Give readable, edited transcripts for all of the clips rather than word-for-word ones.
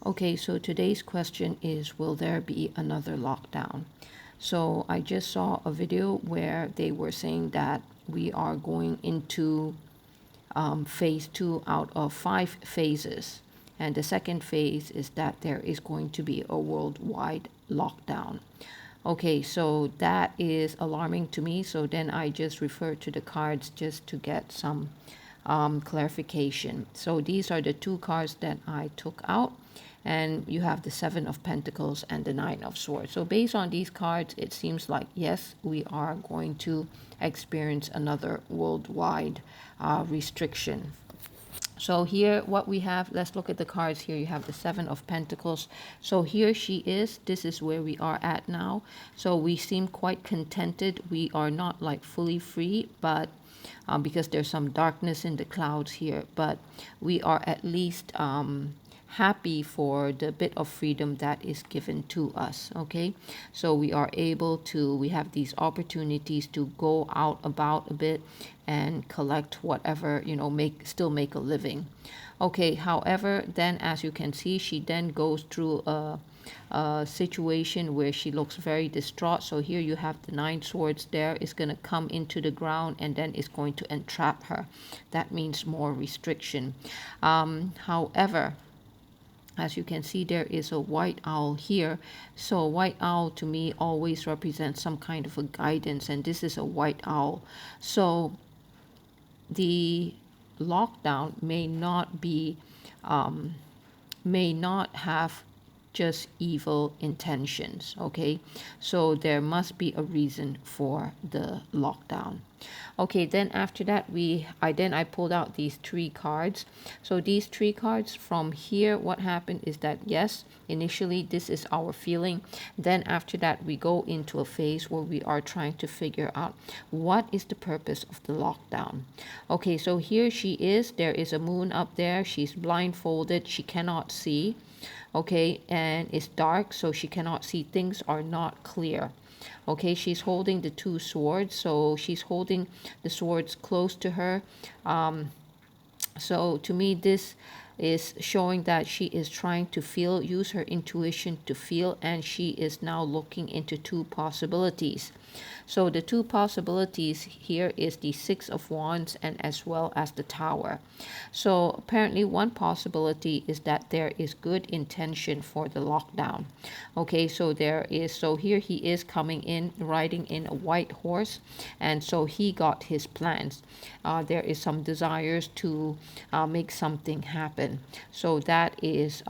Okay, so today's question is, will there be another lockdown? So I just saw a video where they were saying that we are going into phase two out of 5 phases. And the second phase is that there is going to be a worldwide lockdown. Okay, so that is alarming to me. So then I just refer to the cards just to get some clarification. So these are the 2 cards that I took out. And you have the 7 of Pentacles and the 9 of Swords. So based on these cards, it seems like, yes, we are going to experience another worldwide restriction. So here, what we have, let's look at the cards here. You have the 7 of Pentacles. So here she is. This is where we are at now. So we seem quite contented. We are not like fully free, but because there's some darkness in the clouds here, but we are at least happy for the bit of freedom that is given to us. Okay, so we are able to, we have these opportunities to go out about a bit and collect whatever, you know, still make a living. Okay, however, then as you can see, she then goes through a situation where she looks very distraught. So here you have the 9 swords. There is going to come into the ground and then it's going to entrap her. That means more restriction. However, as you can see, there is a white owl here. So white owl to me always represents some kind of a guidance, and this is a white owl. So the lockdown may not have just evil intentions. Okay, so there must be a reason for the lockdown. Okay, then after that I pulled out these 3 cards. So these 3 cards from here, what happened is that, yes, initially this is our feeling. Then after that we go into a phase where we are trying to figure out what is the purpose of the lockdown. Okay, so here she is. There is a moon up there. She's blindfolded. She cannot see. Okay, and it's dark, so she cannot see. Things are not clear. Okay, she's holding the 2 swords, so she's holding the swords close to her. So to me, this is showing that she is trying to feel, use her intuition to feel, and she is now looking into 2 possibilities. So the 2 possibilities here is the 6 of Wands and as well as the Tower. So apparently one possibility is that there is good intention for the lockdown. Okay, so here he is coming in, riding in a white horse, and so he got his plans. There is some desires to make something happen. So that is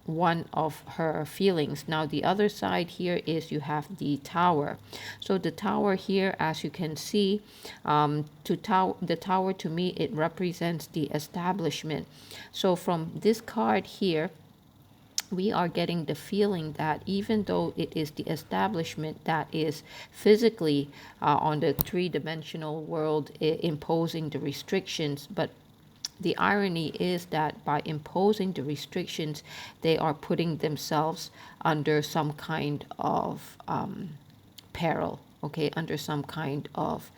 one of her feelings. Now the other side here is you have the Tower. So the Tower here, as you can see, the Tower, to me, it represents the establishment. So from this card here, we are getting the feeling that even though it is the establishment that is physically on the 3-dimensional world imposing the restrictions, but the irony is that by imposing the restrictions, they are putting themselves under some kind of peril, okay, under some kind of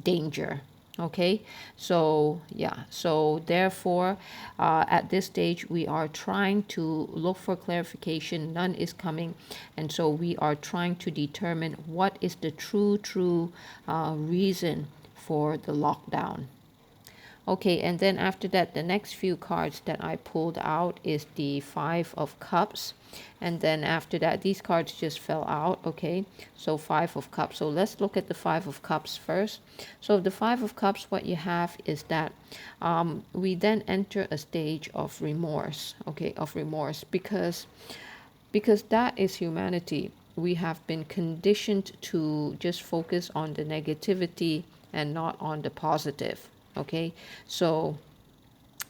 danger. Okay, so yeah, so therefore at this stage we are trying to look for clarification. None is coming, and so we are trying to determine what is the true reason for the lockdown. Okay, and then after that, the next few cards that I pulled out is the 5 of Cups. And then after that, these cards just fell out. Okay, so 5 of Cups. So let's look at the 5 of Cups first. So the 5 of Cups, what you have is that we then enter a stage of remorse. Okay, of remorse, because that is humanity. We have been conditioned to just focus on the negativity and not on the positive. Okay, so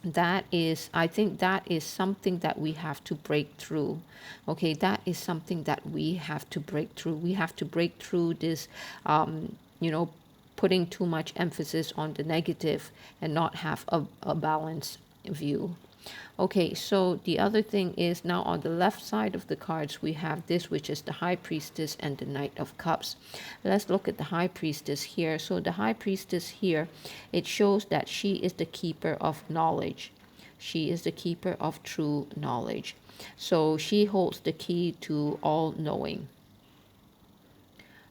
that is, I think that is something that we have to break through. Okay, that is something that we have to break through. We have to break through this, putting too much emphasis on the negative and not have a balanced view. Okay, so the other thing is, now on the left side of the cards, we have this, which is the High Priestess and the Knight of Cups. Let's look at the High Priestess here. So the High Priestess here, it shows that she is the keeper of knowledge. She is the keeper of true knowledge. So she holds the key to all knowing.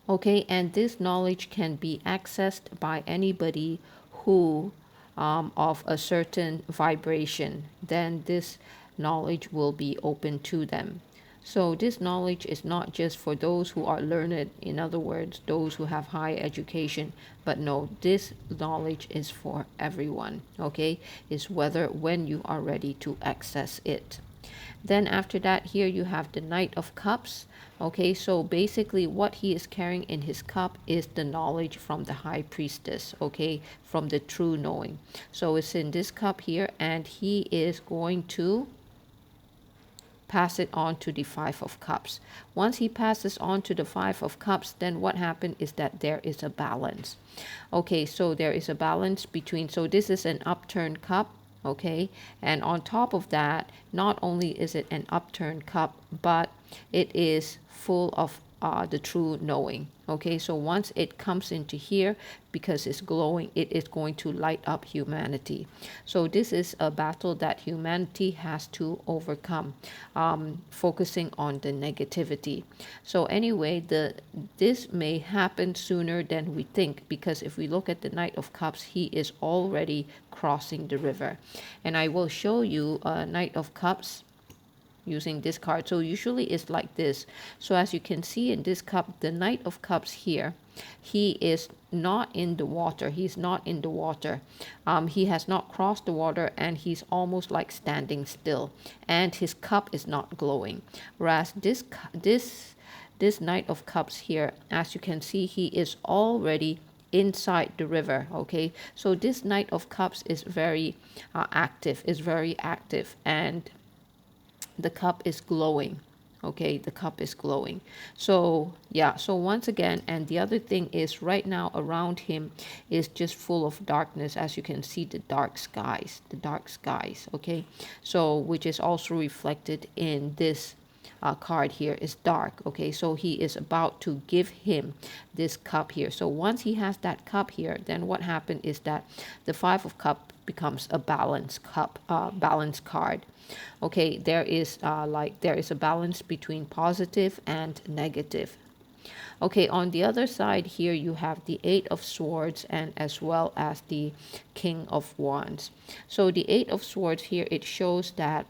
Okay, and this knowledge can be accessed by anybody who of a certain vibration. Then this knowledge will be open to them. So this knowledge is not just for those who are learned, in other words, those who have high education, but no, this knowledge is for everyone. Okay, it's whether when you are ready to access it. Then after that, here you have the Knight of Cups. Okay, so basically what he is carrying in his cup is the knowledge from the High Priestess, okay, from the true knowing. So it's in this cup here, and he is going to pass it on to the Five of Cups. Once he passes on to the Five of Cups, then what happened is that there is a balance. Okay, so there is a balance between, so this is an upturned cup, okay, and on top of that, not only is it an upturned cup, but it is full of the true knowing. Okay, so once it comes into here, because it's glowing, it is going to light up humanity. So this is a battle that humanity has to overcome, focusing on the negativity. So anyway, this may happen sooner than we think, because if we look at the Knight of Cups, he is already crossing the river. And I will show you a Knight of Cups using this card. So usually it's like this. So as you can see in this cup, the Knight of Cups here, he is not in the water. He's not in the water. He has not crossed the water, and he's almost like standing still, and his cup is not glowing. Whereas this Knight of Cups here, as you can see, he is already inside the river. Okay, so this Knight of Cups is very active, and the cup is glowing. Okay, the cup is glowing. So yeah, so once again, and the other thing is right now around him is just full of darkness. As you can see, the dark skies. Okay, so which is also reflected in this card here is dark. Okay, so he is about to give him this cup here. So once he has that cup here, then what happened is that the Five of Cups becomes a balanced cup, balanced card. Okay, there is a balance between positive and negative. Okay, on the other side here you have the Eight of Swords and as well as the King of Wands. So the Eight of Swords here, it shows that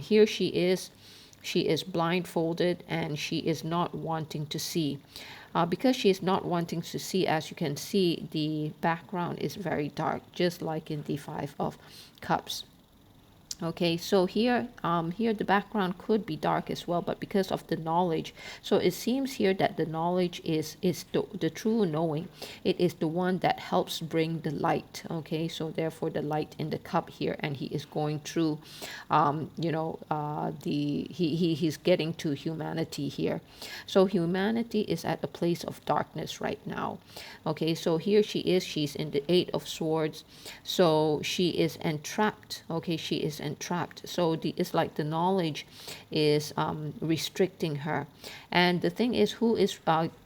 here she is blindfolded, and she is not wanting to see. Because she is not wanting to see, as you can see, the background is very dark, just like in the Five of Cups. Okay, so here the background could be dark as well, but because of the knowledge, so it seems here that the knowledge is the true knowing. It is the one that helps bring the light. Okay, so therefore the light in the cup here, and he is going through he's getting to humanity here. So humanity is at a place of darkness right now. Okay, so here she's in the Eight of Swords, so she is entrapped. Okay, she is entrapped. So it's like the knowledge is restricting her, and the thing is, who is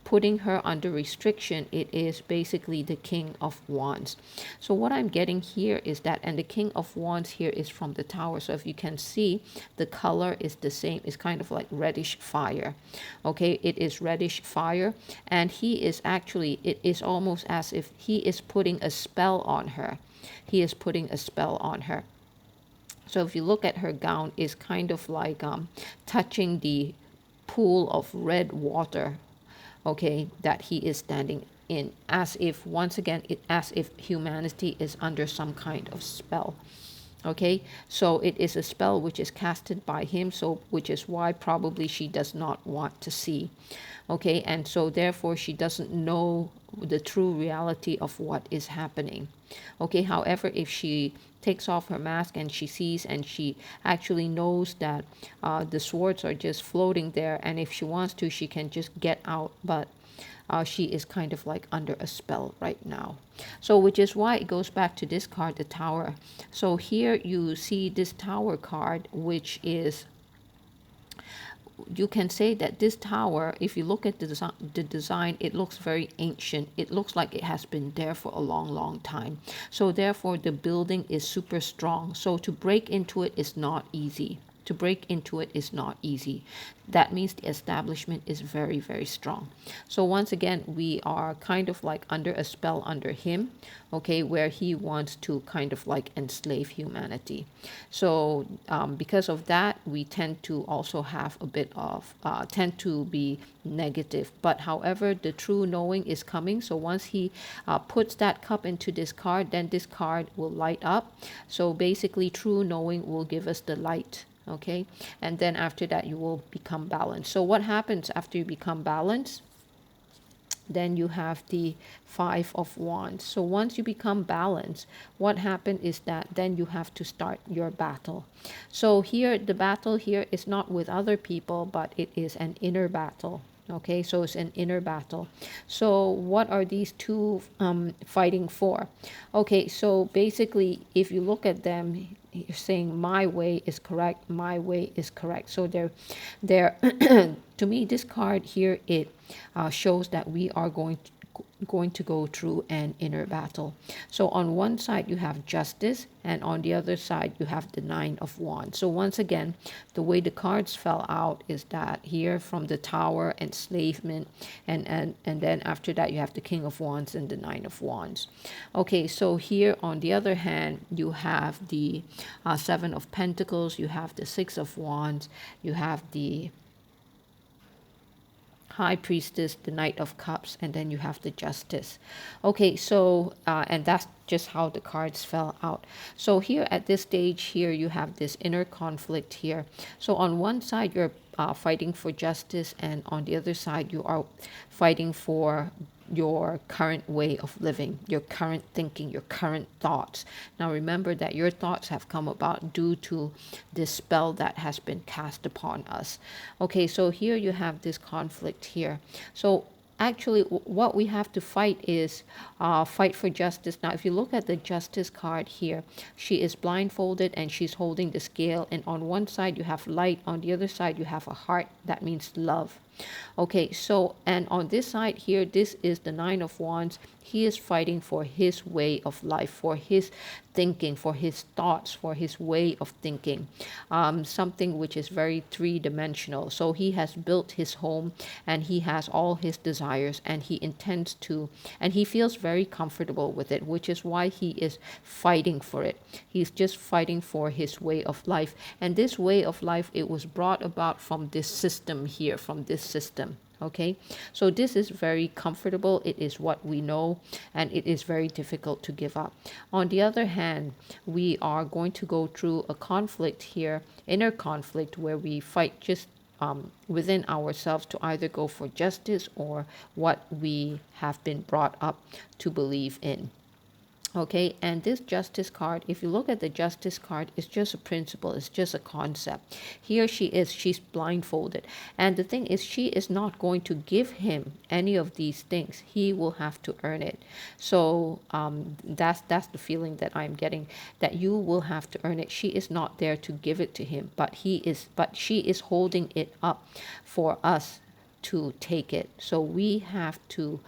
putting her under restriction? It is basically the King of Wands. So what I'm getting here is that, and the King of Wands here is from the Tower. So if you can see, the color is the same. It's kind of like reddish fire. Okay, it is reddish fire, and he is actually, it is almost as if he is putting a spell on her. He is putting a spell on her. So if you look at her gown, is kind of like touching the pool of red water, okay, that he is standing in, as if, once again, as if humanity is under some kind of spell. Okay, so it is a spell which is casted by him, so which is why probably she does not want to see. Okay, and so therefore she doesn't know the true reality of what is happening. Okay, however, if she takes off her mask and she sees, and she actually knows that the swords are just floating there, and if she wants to, she can just get out, but she is kind of like under a spell right now. So which is why it goes back to this card, the Tower. So here you see this Tower card, which is you can say that this tower, if you look at the design, it looks very ancient. It looks like it has been there for a long, long time. So therefore, the building is super strong. So to break into it is not easy. To break into it is not easy. That means the establishment is very, very strong. So once again, we are kind of like under a spell under him, okay, where he wants to kind of like enslave humanity. So because of that, we tend to also have a bit of, tend to be negative. But however, the true knowing is coming. So once he puts that cup into this card, then this card will light up. So basically, true knowing will give us the light. Okay, and then after that you will become balanced. So what happens after you become balanced? Then you have the 5 of Wands. So once you become balanced, what happened is that then you have to start your battle. So here, the battle here is not with other people, but it is an inner battle. Okay, so it's an inner battle. So what are these two fighting for? Okay, so basically, if you look at them, you're saying my way is correct, my way is correct. So they're to me, this card here, it shows that we are going to go through an inner battle. So on one side you have justice, and on the other side you have the 9 of Wands. So once again, the way the cards fell out is that here from the Tower, enslavement, and then after that you have the King of Wands and the 9 of Wands. Okay, so here on the other hand you have the 7 of Pentacles, you have the 6 of Wands, you have the High Priestess, the Knight of Cups, and then you have the Justice. Okay, so, and that's just how the cards fell out. So here at this stage here, you have this inner conflict here. So on one side, you're fighting for justice, and on the other side, you are fighting for your current way of living, your current thinking, your current thoughts. Now remember that your thoughts have come about due to this spell that has been cast upon us. Okay, so here you have this conflict here. So actually what we have to fight is fight for justice. Now if you look at the Justice card here, she is blindfolded and she's holding the scale, and on one side you have light, on the other side you have a heart. That means love. Okay, so, and on this side here, this is the 9 of Wands. He is fighting for his way of life, for his thinking, for his thoughts, for his way of thinking, something which is very three-dimensional. So he has built his home and he has all his desires, and he intends to, and he feels very comfortable with it, which is why he is fighting for it. He's just fighting for his way of life. And this way of life, it was brought about from this system here, from this system. Okay, so this is very comfortable. It is what we know, and it is very difficult to give up. On the other hand, we are going to go through a conflict here, inner conflict, where we fight just within ourselves to either go for justice or what we have been brought up to believe in. Okay, and this Justice card, if you look at the Justice card, it's just a principle, it's just a concept. Here she's blindfolded, and the thing is, she is not going to give him any of these things. He will have to earn it. So that's the feeling that I'm getting, that you will have to earn it. She is not there to give it to him, but she is holding it up for us to take it. So we have to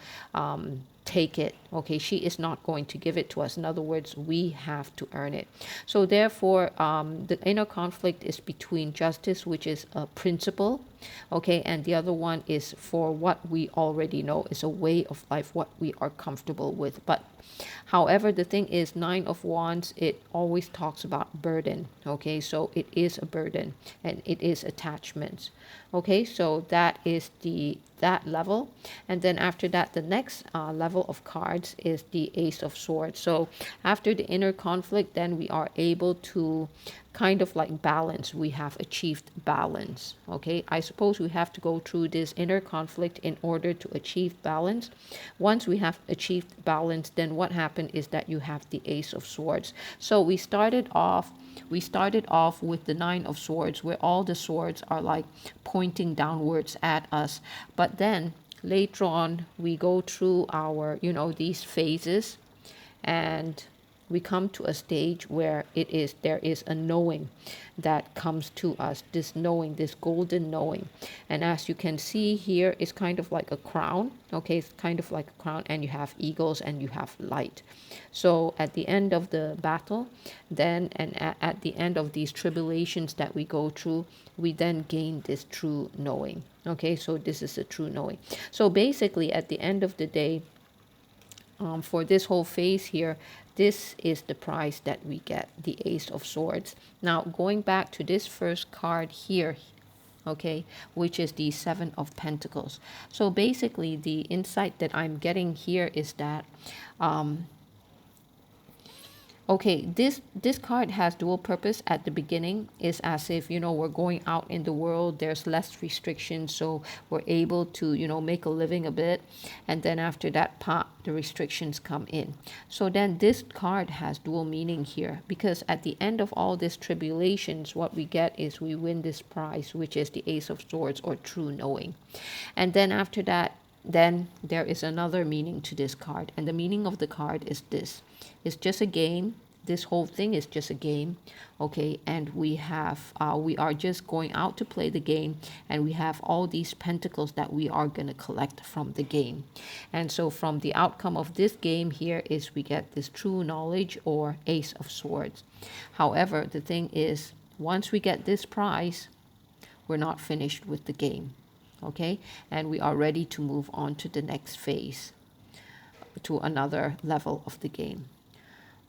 take it. Okay, she is not going to give it to us. In other words, we have to earn it. So therefore, the inner conflict is between justice, which is a principle, okay, and the other one is for what we already know, is a way of life, what we are comfortable with. But however, the thing is, 9 of Wands, it always talks about burden. Okay, so it is a burden and it is attachments. Okay, so that is that level. And then after that, the next level of cards is the Ace of Swords. So after the inner conflict, then we are able to kind of like balance. We have achieved balance. Okay, I suppose we have to go through this inner conflict in order to achieve balance. Once we have achieved balance, then what happened is that you have the Ace of Swords. So we started off with the 9 of Swords, where all the swords are like pointing downwards at us. But then later on, we go through our, these phases, and we come to a stage where there is a knowing that comes to us, this knowing, this golden knowing. And as you can see here, it's kind of like a crown. Okay, it's kind of like a crown, and you have eagles and you have light. So at the end of the battle, then, and at the end of these tribulations that we go through, we then gain this true knowing. Okay, so this is a true knowing. So basically, at the end of the day, for this whole phase here, this is the prize that we get, the Ace of Swords. Now, going back to this first card here, okay, which is the Seven of Pentacles. So basically, the insight that I'm getting here is that okay, this card has dual purpose. At the beginning is as if, you know, we're going out in the world, there's less restrictions, so we're able to, you know, make a living a bit. And then after that part, the restrictions come in. So then this card has dual meaning here, because at the end of all this tribulations, what we get is we win this prize, which is the Ace of Swords, or true knowing. And then after that, then there is another meaning to this card, and the meaning of the card is this: it's just a game. This whole thing is just a game, okay? And we are just going out to play the game, and we have all these pentacles that we are going to collect from the game. And so from the outcome of this game here is we get this true knowledge, or Ace of Swords. However, the thing is, once we get this prize, we're not finished with the game. Okay, and we are ready to move on to the next phase, to another level of the game.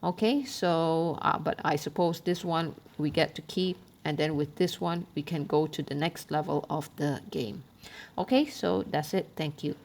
Okay, so but I suppose this one we get to keep, and then with this one we can go to the next level of the game. Okay, so that's it. Thank you.